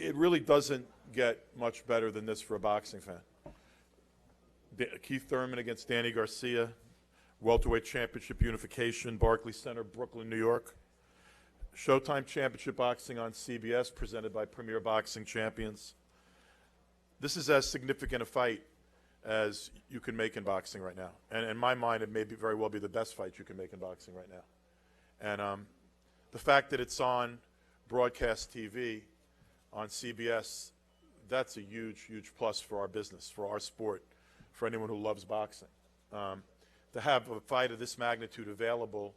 it really doesn't get much better than this for a boxing fan. Keith Thurman against Danny Garcia, welterweight championship unification, Barclays Center, Brooklyn, New York. Showtime Championship Boxing on CBS, presented by Premier Boxing Champions. This is as significant a fight as you can make in boxing right now. And in my mind, it may very well be the best fight you can make in boxing right now. And the fact that it's on broadcast TV on CBS, that's a huge, huge plus for our business, for our sport, for anyone who loves boxing. To have a fight of this magnitude available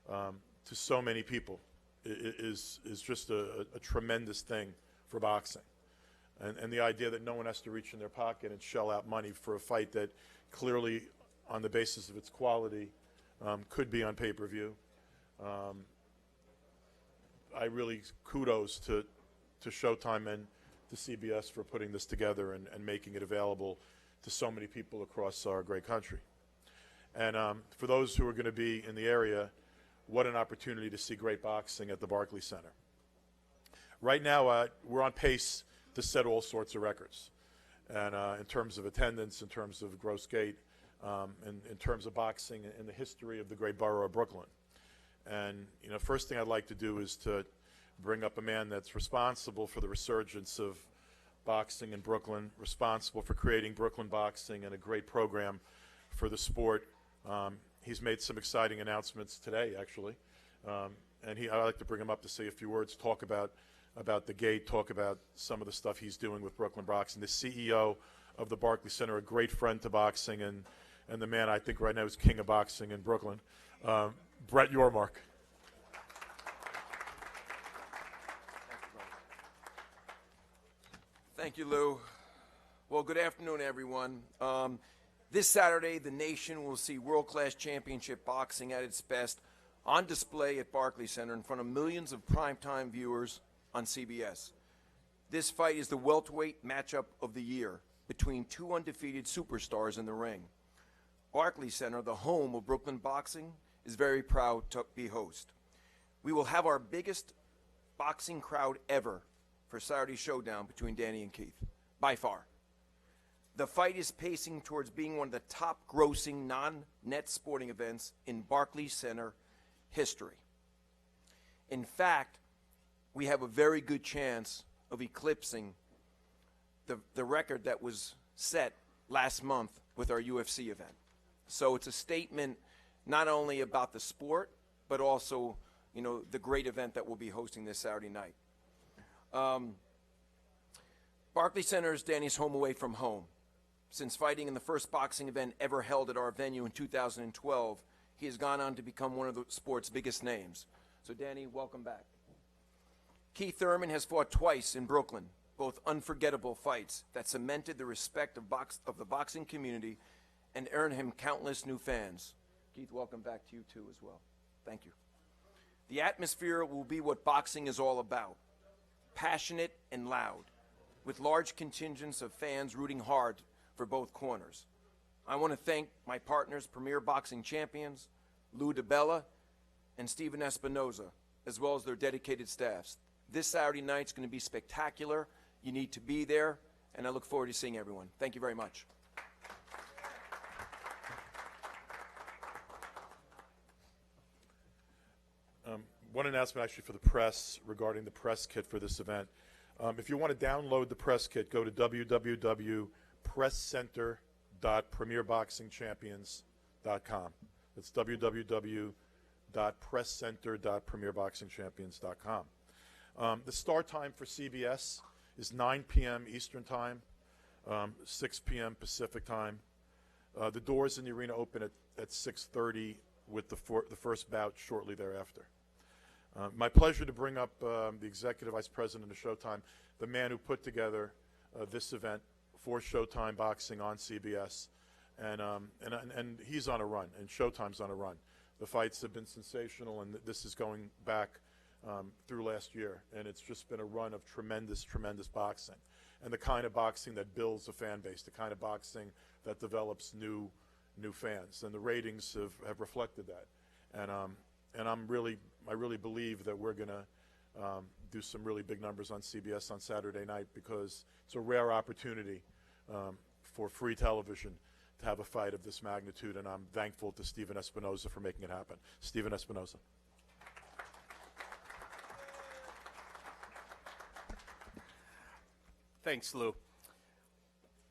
to so many people is just a tremendous thing for boxing. And the idea that no one has to reach in their pocket and shell out money for a fight that clearly, on the basis of its quality, could be on pay-per-view. I really kudos to Showtime and to CBS for putting this together and making it available to so many people across our great country. And for those who are going to be in the area, what an opportunity to see great boxing at the Barclays Center. Right now, we're on pace to set all sorts of records. And in terms of attendance, in terms of gross gate, and in terms of boxing in the history of the great borough of Brooklyn. And, you know, first thing I'd like to do is to bring up a man that's responsible for the resurgence of boxing in Brooklyn, responsible for creating Brooklyn boxing and a great program for the sport. He's made some exciting announcements today, actually. And I'd like to bring him up to say a few words, talk about the gate, talk about some of the stuff he's doing with Brooklyn boxing. The CEO of the Barclays Center, a great friend to boxing, and the man I think right now is king of boxing in Brooklyn, Brett Yormark. Thank you, Lou. Well, good afternoon, everyone. This Saturday, the nation will see world-class championship boxing at its best on display at Barclays Center in front of millions of primetime viewers on CBS. This fight is the welterweight matchup of the year between two undefeated superstars in the ring. Barclays Center, the home of Brooklyn boxing, is very proud to be host. We will have our biggest boxing crowd ever for Saturday's showdown between Danny and Keith, by far. The fight is pacing towards being one of the top grossing non-net sporting events in Barclays Center history. In fact, we have a very good chance of eclipsing the record that was set last month with our UFC event. So it's a statement not only about the sport, but also, you know, the great event that we'll be hosting this Saturday night. Barclays Center is Danny's home away from home. Since fighting in the first boxing event ever held at our venue in 2012, he has gone on to become one of the sport's biggest names. So Danny, welcome back. Keith Thurman has fought twice in Brooklyn, both unforgettable fights that cemented the respect of the boxing community and earned him countless new fans. Keith, welcome back to you too as well. Thank you. The atmosphere will be what boxing is all about, passionate and loud, with large contingents of fans rooting hard for both corners. I want to thank my partners, Premier Boxing Champions, Lou DiBella, and Steven Espinoza, as well as their dedicated staffs. This Saturday night's going to be spectacular. You need to be there, and I look forward to seeing everyone. Thank you very much. One announcement actually for the press regarding the press kit for this event. If you want to download the press kit, go to www.presscenter.premierboxingchampions.com. That's www.presscenter.premierboxingchampions.com. The start time for CBS is 9 p.m. Eastern Time, 6 p.m. Pacific Time. The doors in the arena open at 6:30 with the first bout shortly thereafter. My pleasure to bring up the Executive Vice President of Showtime, the man who put together this event for Showtime Boxing on CBS. And he's on a run, and Showtime's on a run. The fights have been sensational, and this is going back through last year. And it's just been a run of tremendous, tremendous boxing. And the kind of boxing that builds a fan base, the kind of boxing that develops new fans. And the ratings have reflected that. And I really believe that we're going to do some really big numbers on CBS on Saturday night, because it's a rare opportunity for free television to have a fight of this magnitude, and I'm thankful to Stephen Espinoza for making it happen. Stephen Espinoza. Thanks, Lou.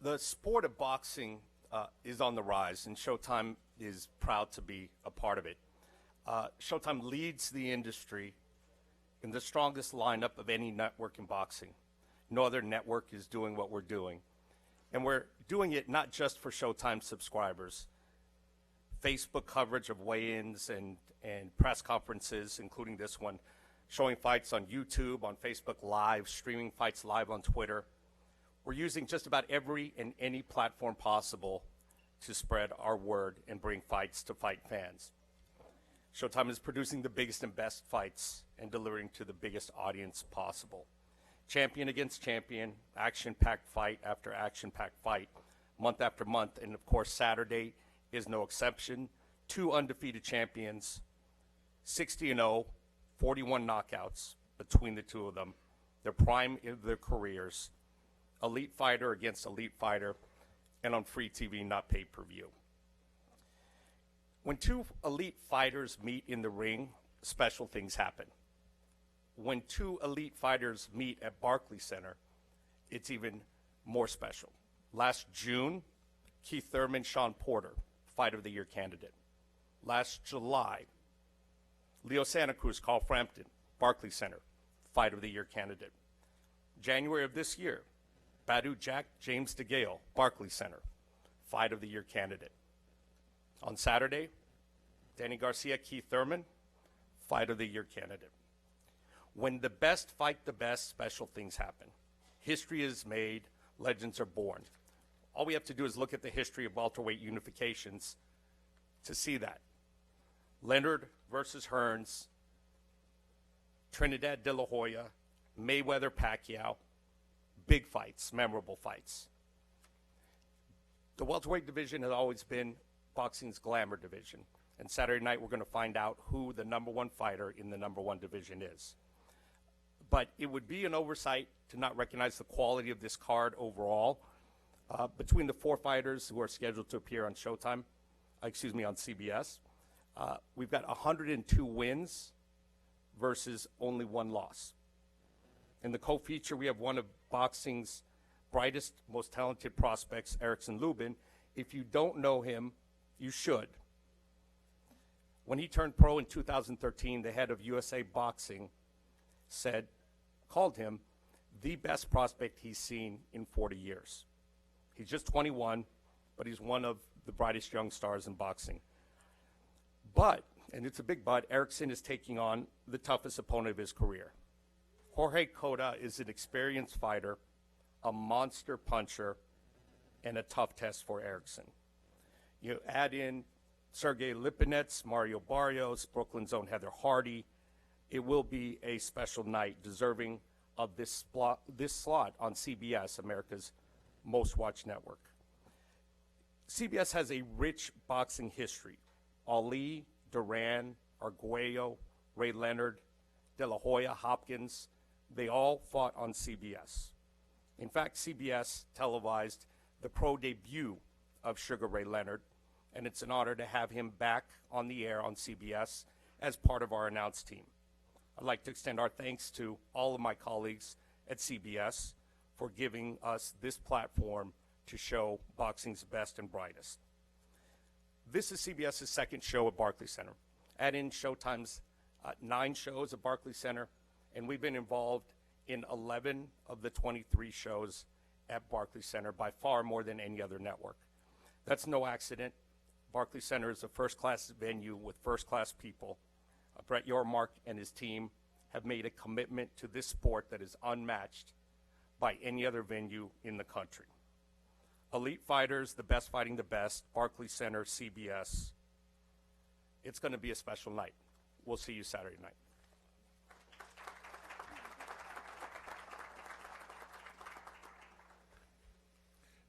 The sport of boxing is on the rise, and Showtime is proud to be a part of it. Showtime leads the industry in the strongest lineup of any network in boxing. No other network is doing what we're doing. And we're doing it not just for Showtime subscribers. Facebook coverage of weigh-ins and press conferences, including this one, showing fights on YouTube, on Facebook Live, streaming fights live on Twitter. We're using just about every and any platform possible to spread our word and bring fights to fight fans. Showtime is producing the biggest and best fights and delivering to the biggest audience possible. Champion against champion, action-packed fight after action-packed fight, month after month, and of course Saturday is no exception. 2 undefeated champions, 60-0, 41 knockouts between the two of them, their prime of their careers, elite fighter against elite fighter, and on free TV, not pay-per-view. When 2 elite fighters meet in the ring, special things happen. When 2 elite fighters meet at Barclays Center, it's even more special. Last June, Keith Thurman, Sean Porter, Fight of the Year candidate. Last July, Leo Santa Cruz, Carl Frampton, Barclays Center, Fight of the Year candidate. January of this year, Badu Jack, James DeGale, Barclays Center, Fight of the Year candidate. On Saturday, Danny Garcia, Keith Thurman, Fight of the Year candidate. When the best fight the best, special things happen. History is made, legends are born. All we have to do is look at the history of welterweight unifications to see that. Leonard versus Hearns, Trinidad De La Hoya, Mayweather Pacquiao, big fights, memorable fights. The welterweight division has always been boxing's glamour division, and Saturday night we're going to find out who the #1 fighter in the #1 division is. But it would be an oversight to not recognize the quality of this card overall. Between the 4 fighters who are scheduled to appear on Showtime, on CBS, we've got 102 wins versus only 1 loss. In the co-feature, we have one of boxing's brightest, most talented prospects, Erickson Lubin. If you don't know him, you should. When he turned pro in 2013, the head of USA Boxing called him the best prospect he's seen in 40 years. He's just 21, but he's one of the brightest young stars in boxing. But, and it's a big but, Erickson is taking on the toughest opponent of his career. Jorge Cota is an experienced fighter, a monster puncher, and a tough test for Erickson. You add in Sergey Lipinets, Mario Barrios, Brooklyn's own Heather Hardy. It will be a special night, deserving of this slot on CBS, America's most watched network. CBS has a rich boxing history. Ali, Duran, Arguello, Ray Leonard, De La Hoya, Hopkins, they all fought on CBS. In fact, CBS televised the pro debut of Sugar Ray Leonard, and it's an honor to have him back on the air on CBS as part of our announce team. I'd like to extend our thanks to all of my colleagues at CBS for giving us this platform to show boxing's best and brightest. This is CBS's 2nd show at Barclays Center. Add in Showtime's 9 shows at Barclays Center, and we've been involved in 11 of the 23 shows at Barclays Center, by far more than any other network. That's no accident. Barclays Center is a first-class venue with first-class people. Brett Yormark and his team have made a commitment to this sport that is unmatched by any other venue in the country. Elite fighters, the best fighting the best, Barclays Center, CBS. It's going to be a special night. We'll see you Saturday night.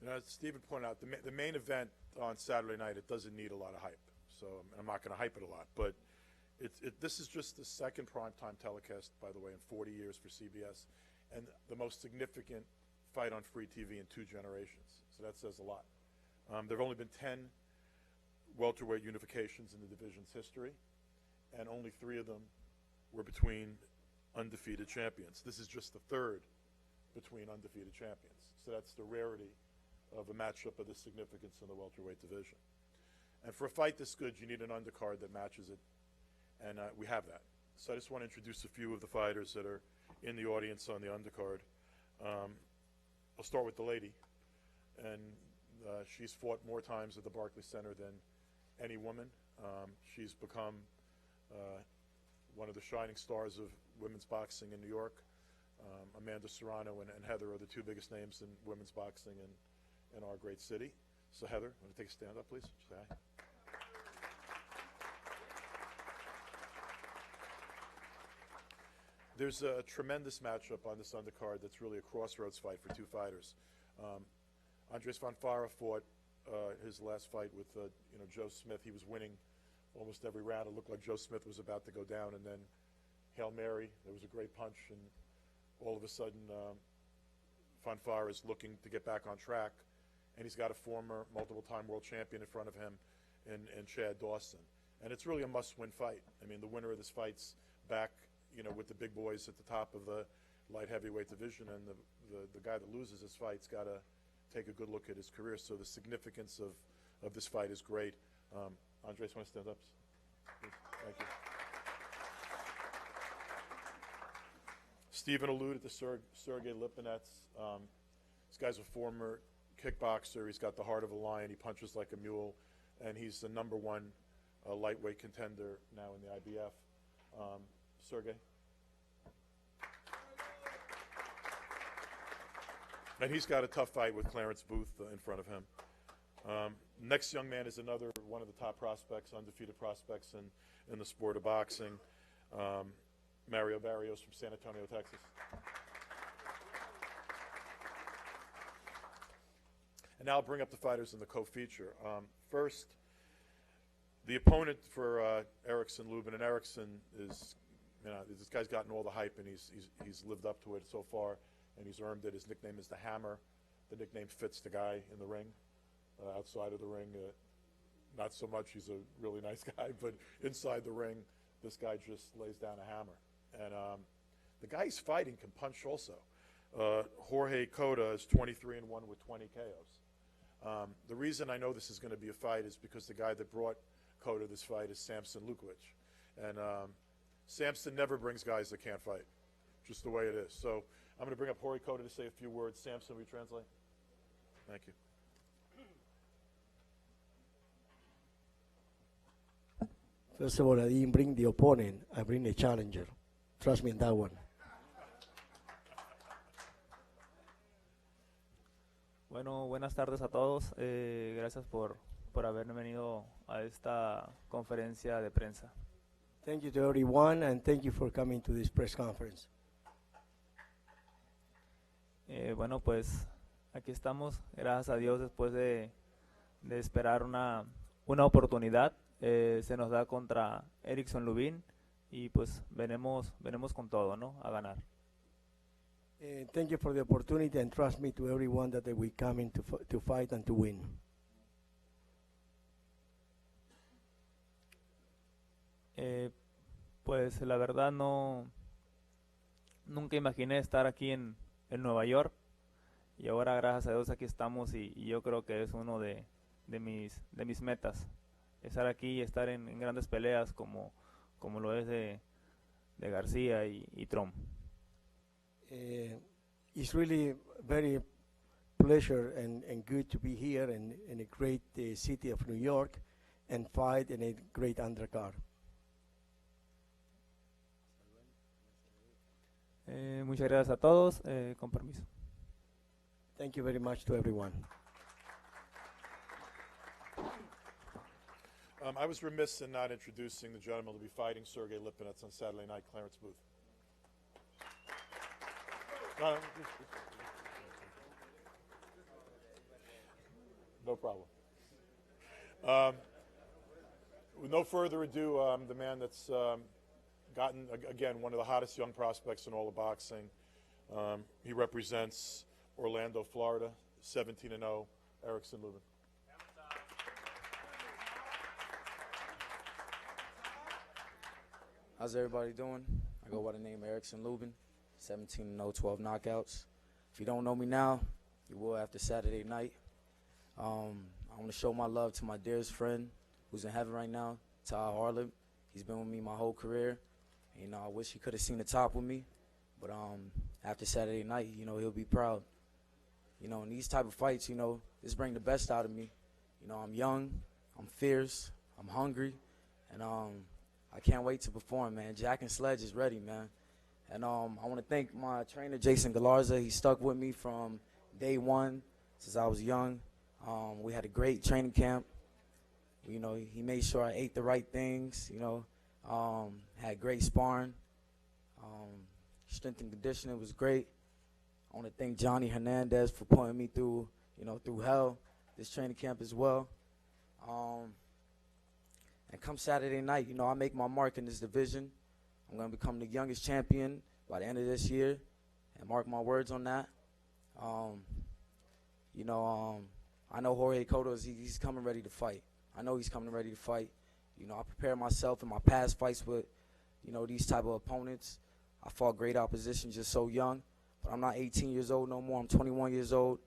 As Stephen pointed out, the main event on Saturday night, it doesn't need a lot of hype. So I'm not going to hype it a lot. But This is just the second primetime telecast, by the way, in 40 years for CBS, and the most significant fight on free TV in 2 generations. So that says a lot. There have only been 10 welterweight unifications in the division's history, and only 3 of them were between undefeated champions. This is just the 3rd between undefeated champions. So that's the rarity of a matchup of this significance in the welterweight division. And for a fight this good, you need an undercard that matches it, and we have that. So I just want to introduce a few of the fighters that are in the audience on the undercard. I'll start with the lady, and she's fought more times at the Barclays Center than any woman. She's become one of the shining stars of women's boxing in New York. Amanda Serrano and Heather are the 2 biggest names in women's boxing in our great city. So Heather, want to take a stand up, please? Say hi. There's a tremendous matchup on this undercard that's really a crossroads fight for 2 fighters. Andres Van Fara fought his last fight with Joe Smith. He was winning almost every round. It looked like Joe Smith was about to go down, and then Hail Mary, there was a great punch, and all of a sudden Van Fara is looking to get back on track, and he's got a former multiple-time world champion in front of him in Chad Dawson. And it's really a must-win fight. I mean, the winner of this fight's back with the big boys at the top of the light heavyweight division, and the guy that loses this fight's got to take a good look at his career. So the significance of this fight is great. Andres, want to stand up? Please. Thank you. Stephen alluded to Sergey Lipinets. This guy's a former kickboxer. He's got the heart of a lion. He punches like a mule, and he's the #1 lightweight contender now in the IBF. Sergey. And he's got a tough fight with Clarence Booth in front of him. Next young man is another one of the top prospects, undefeated prospects in the sport of boxing, Mario Barrios from San Antonio, Texas. And now I'll bring up the fighters in the co-feature. First, the opponent for Erickson Lubin, and Erickson is, this guy's gotten all the hype, and he's lived up to it so far, and he's earned it. His nickname is the Hammer. The nickname fits the guy in the ring. Outside of the ring, not so much. He's a really nice guy, but inside the ring, this guy just lays down a hammer. And the guy he's fighting can punch also. Jorge Cota is 23-1 with 20 KOs. The reason I know this is going to be a fight is because the guy that brought Cota this fight is Samson Lukowicz. And Samson never brings guys that can't fight, just the way it is. So I'm going to bring up Jorge Cota to say a few words. Samson, will you translate? Thank you. First of all, I didn't bring the opponent, I bring the challenger. Trust me on that one. Bueno, buenas tardes a todos. Gracias por haberme venido a esta conferencia de prensa. Thank you to everyone, and thank you for coming to this press conference. Bueno, pues aquí estamos, gracias a Dios, después de esperar una oportunidad. Se nos da contra Erickson Lubin y pues venimos con todo, ¿no? A ganar. Thank you for the opportunity, and trust me to everyone that we come in to fight and to win. Pues la verdad nunca imaginé estar aquí en Nueva York, y ahora gracias a Dios aquí estamos, y yo creo que es uno de mis metas. Estar aquí y estar en grandes peleas como lo es de Garcia y Thurman. It's really very pleasure and good to be here in a great city of New York and fight in a great undercard. Muchas gracias a todos, con permiso. Thank you very much to everyone. I was remiss in not introducing the gentleman to be fighting Sergey Lipinets on Saturday night, Clarence Booth. No problem. with no further ado, the man that's gotten, again, one of the hottest young prospects in all of boxing. He represents Orlando, Florida, 17-0, Erickson Lubin. How's everybody doing? I go by the name Erickson Lubin, 17-0, 12 knockouts. If you don't know me now, you will after Saturday night. I want to show my love to my dearest friend who's in heaven right now, Ty Harlip. He's been with me my whole career. You know, I wish he could have seen the top with me, but after Saturday night, you know, he'll be proud. You know, in these type of fights, you know, this bring the best out of me. You know, I'm young, I'm fierce, I'm hungry, and I can't wait to perform, man. Jack and Sledge is ready, man. And I want to thank my trainer, Jason Galarza. He stuck with me from day one since I was young. We had a great training camp. You know, he made sure I ate the right things, you know. Had great sparring. Strength and conditioning was great. I want to thank Johnny Hernandez for putting me through, you know, through hell this training camp as well. And come Saturday night, you know, I make my mark in this division. I'm going to become the youngest champion by the end of this year, and mark my words on that. You know, I know Jorge Cotto, he's coming ready to fight. I know he's coming ready to fight. You know, I prepare myself in my past fights with, you know, these type of opponents. I fought great opposition just so young, but I'm not 18 years old no more. I'm 21 years old.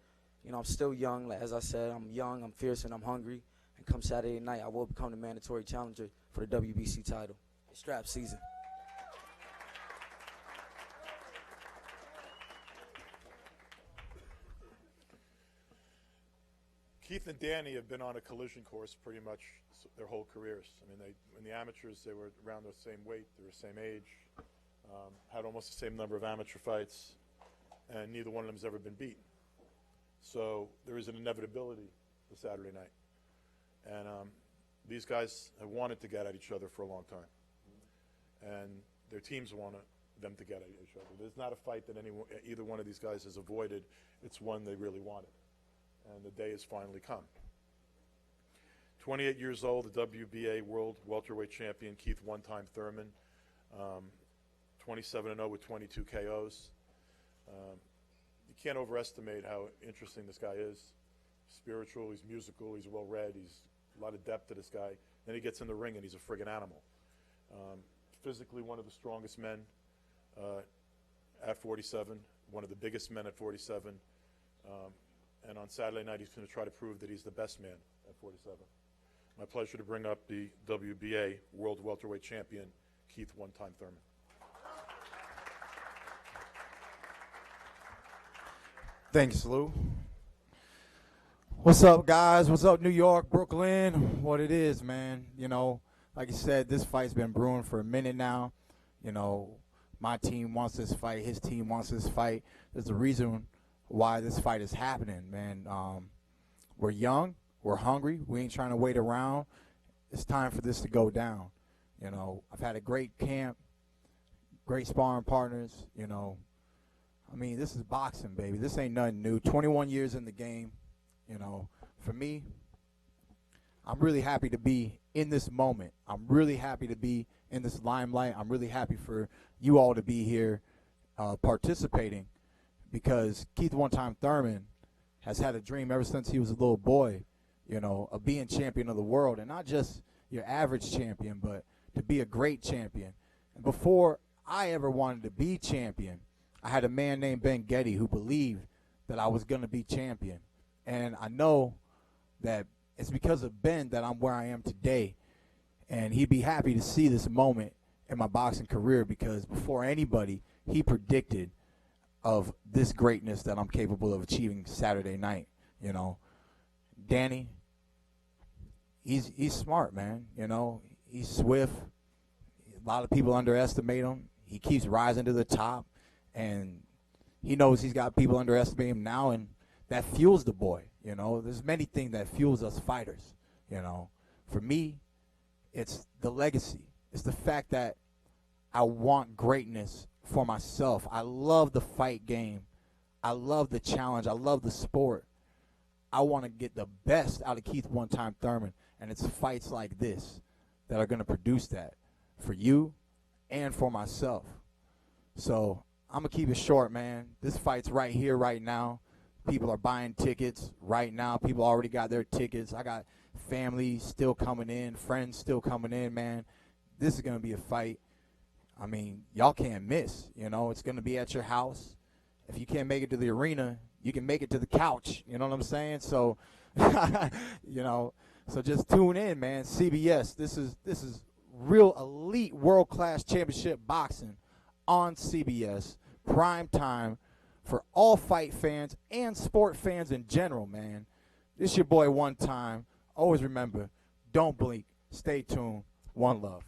You know, I'm still young. Like, as I said, I'm young, I'm fierce, and I'm hungry. And come Saturday night, I will become the mandatory challenger for the WBC title. It's strap season. Keith and Danny have been on a collision course pretty much their whole careers. I mean, in the amateurs, they were around the same weight, they were the same age, had almost the same number of amateur fights, and neither one of them has ever been beat. So there is an inevitability for Saturday night. And these guys have wanted to get at each other for a long time. And their teams want them to get at each other. There's not a fight that either one of these guys has avoided. It's one they really wanted. And the day has finally come. 28 years old, the WBA World Welterweight Champion, Keith one-time Thurman, 27-0 with 22 KOs. You can't overestimate how interesting this guy is. Spiritual, he's musical, he's well-read, he's a lot of depth to this guy. Then he gets in the ring and he's a friggin' animal. Physically one of the strongest men at 47, one of the biggest men at 47. And on Saturday night, he's going to try to prove that he's the best man at 47. My pleasure to bring up the WBA World Welterweight Champion, Keith one-time Thurman. Thanks, Lou. What's up, guys? What's up, New York, Brooklyn? What it is, man. You know, like you said, this fight's been brewing for a minute now. You know, my team wants this fight. His team wants this fight. There's a reason why this fight is happening, man. We're young, we're hungry, we ain't trying to wait around. It's time for this to go down. You know, I've had a great camp, great sparring partners, you know. I mean, this is boxing, baby. This ain't nothing new. 21 years in the game, you know. For me, I'm really happy to be in this moment. I'm really happy to be in this limelight. I'm really happy for you all to be here participating. Because Keith one-time Thurman has had a dream ever since he was a little boy, you know, of being champion of the world. And not just your average champion, but to be a great champion. And before I ever wanted to be champion, I had a man named Ben Getty who believed that I was going to be champion. And I know that it's because of Ben that I'm where I am today. And he'd be happy to see this moment in my boxing career, because before anybody, he predicted of this greatness that I'm capable of achieving Saturday night. You know, Danny, he's smart, man. You know, he's swift. A lot of people underestimate him. He keeps rising to the top, and he knows he's got people underestimating him now, and that fuels the boy. You know, there's many things that fuels us fighters. You know, for me, it's the legacy. It's the fact that I want greatness for myself. I love the fight game. I love the challenge. I love the sport. I want to get the best out of Keith one-time Thurman, and it's fights like this that are going to produce that for you and for myself. So I'm going to keep it short, man. This fight's right here, right now. People are buying tickets right now. People already got their tickets. I got family still coming in, friends still coming in, man. This is going to be a fight. I mean, y'all can't miss. You know, it's going to be at your house. If you can't make it to the arena, you can make it to the couch. You know what I'm saying? So, you know, so just tune in, man. CBS, this is real elite world-class championship boxing on CBS, prime time for all fight fans and sport fans in general, man. This your boy One Time. Always remember, don't blink. Stay tuned. One love.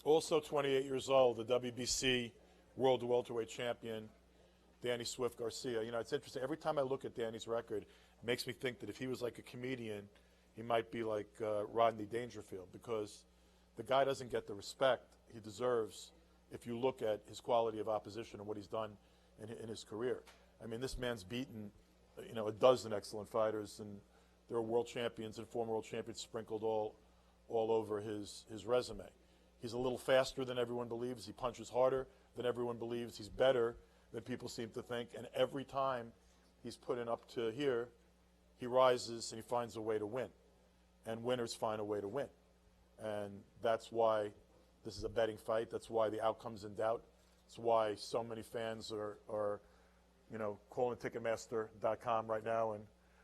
Also 28 years old, the WBC World Welterweight Champion, Danny Swift Garcia. You know, it's interesting. Every time I look at Danny's record, it makes me think that if he was like a comedian, he might be like Rodney Dangerfield, because the guy doesn't get the respect he deserves if you look at his quality of opposition and what he's done in his career. I mean, this man's beaten, you know, a dozen excellent fighters, and there are world champions and former world champions sprinkled all over his resume. He's a little faster than everyone believes. He punches harder than everyone believes. He's better than people seem to think. And every time he's put in up to here, he rises and he finds a way to win. And winners find a way to win. And that's why this is a betting fight. That's why the outcome's in doubt. That's why so many fans are you know, calling Ticketmaster.com right now and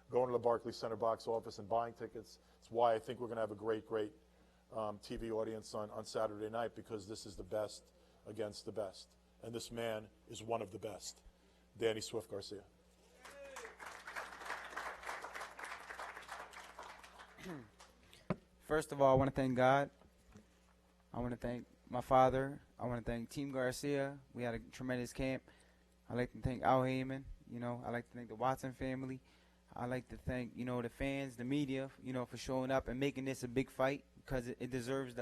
going to the Barclays Center box office and buying tickets. It's why I think we're going to have a great TV audience on Saturday night, because this is the best against the best. And this man is one of the best, Danny Swift Garcia. First of all, I want to thank God. I want to thank my father. I want to thank Team Garcia. We had a tremendous camp. I'd like to thank Al Heyman. You know, I'd like to thank the Watson family. I'd like to thank, you know, the fans, the media, you know, for showing up and making this a big fight, because it deserves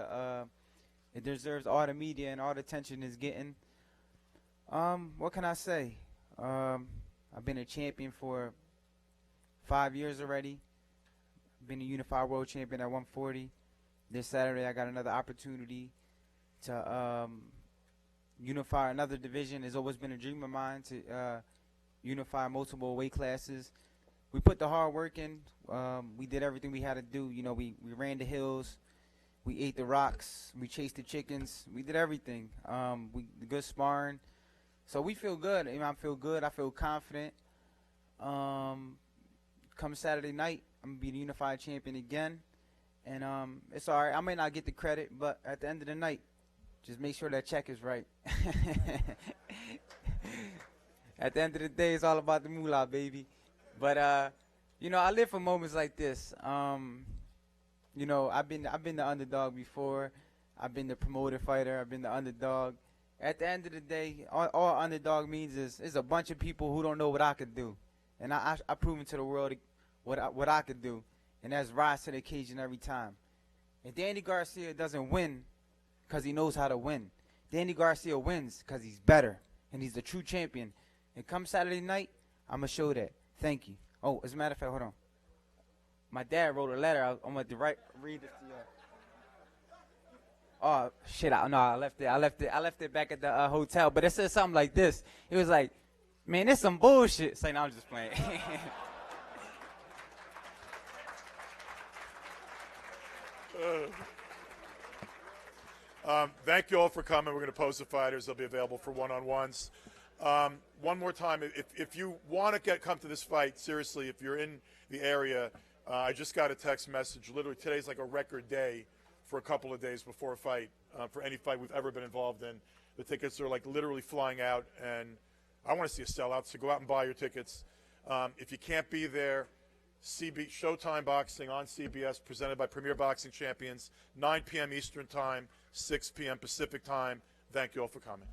it deserves all the media and all the attention it's getting. What can I say? I've been a champion for 5 years already. Been a unified world champion at 140. This Saturday I got another opportunity to unify another division. It's always been a dream of mine to unify multiple weight classes. We put the hard work in. We did everything we had to do. You know, we ran the hills. We ate the rocks. We chased the chickens. We did everything. We good sparring. So we feel good. I feel good. I feel confident. Come Saturday night, I'm going to be the unified champion again. And it's all right. I may not get the credit, but at the end of the night, just make sure that check is right. At the end of the day, it's all about the moolah, baby. But, you know, I live for moments like this. You know, I've been the underdog before. I've been the promoted fighter. I've been the underdog. At the end of the day, all underdog means is a bunch of people who don't know what I could do. And I proven to the world what I could do. And that's rise to the occasion every time. And Danny Garcia doesn't win because he knows how to win. Danny Garcia wins because he's better. And he's the true champion. And come Saturday night, I'm going to show that. Thank you. Oh, as a matter of fact, hold on. My dad wrote a letter. I'm going to read this to you. Oh, shit. I left it back at the hotel. But it said something like this. It was like, man, this some bullshit. Say, no, I'm just playing. Thank you all for coming. We're going to post the fighters. They'll be available for one-on-ones. One more time, if you want to come to this fight, seriously, if you're in the area, I just got a text message. Literally, today's like a record day for a couple of days before a fight, for any fight we've ever been involved in. The tickets are like literally flying out, and I want to see a sellout, so go out and buy your tickets. If you can't be there, Showtime Boxing on CBS, presented by Premier Boxing Champions, 9 p.m. Eastern Time, 6 p.m. Pacific Time. Thank you all for coming.